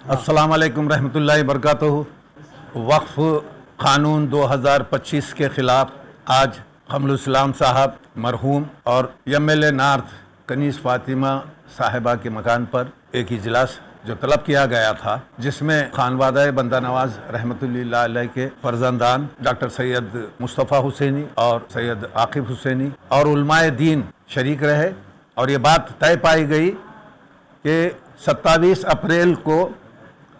अस्सलाम वालेकुम रहमतुल्लाहि वबरकातुहू। वक्फ क़ानून 2025 के ख़िलाफ़ आज कमरुल इस्लाम साहब मरहूम और MLA नॉर्थ कनीज़ फ़ातिमा साहिबा के मकान पर एक इजलास जो तलब किया गया था, जिसमें खानवादा बंदा नवाज रहमतुल्लाह अलैह के फर्जंदान डॉक्टर सैयद मुस्तफ़ा हुसैनी और सैयद आकिब हुसैनी और उलमाए दीन शरीक रहे। और ये बात तय पाई गई कि 27 अप्रैल को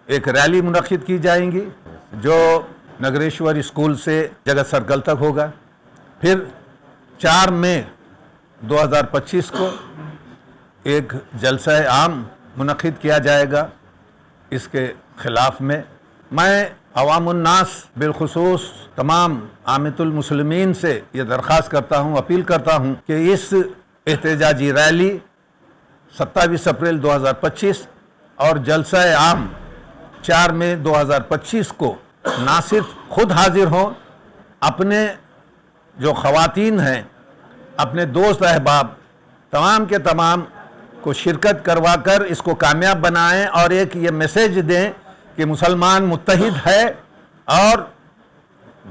एक रैली मुनक्किद की जाएंगी जो नगरेश्वर स्कूल से जगत सर्कल तक होगा। फिर 4 मई 2025 को एक जलसा आम मुनक्किद किया जाएगा। इसके ख़िलाफ़ में मैं अवामुन्नास बिलखुसूस तमाम आमितुल मुस्लिमीन से ये दरख्वास्त करता हूँ, अपील करता हूँ कि इस एहतजाजी रैली 27 अप्रैल 2025 और जलसा आम 4 मई 2025 को ना सिर्फ खुद हाजिर हों, अपने जो ख़वातीन हैं, अपने दोस्त अहबाब तमाम के तमाम को शिरकत करवा कर इसको कामयाब बनाएं और एक ये मैसेज दें कि मुसलमान मुत्तहिद है और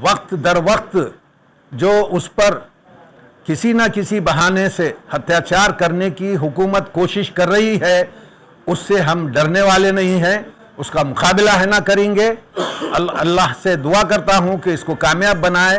वक्त दर वक्त जो उस पर किसी न किसी बहाने से अत्याचार करने की हुकूमत कोशिश कर रही है, उससे हम डरने वाले नहीं हैं, उसका मुकाबला है ना करेंगे। अल्लाह से दुआ करता हूँ कि इसको कामयाब बनाए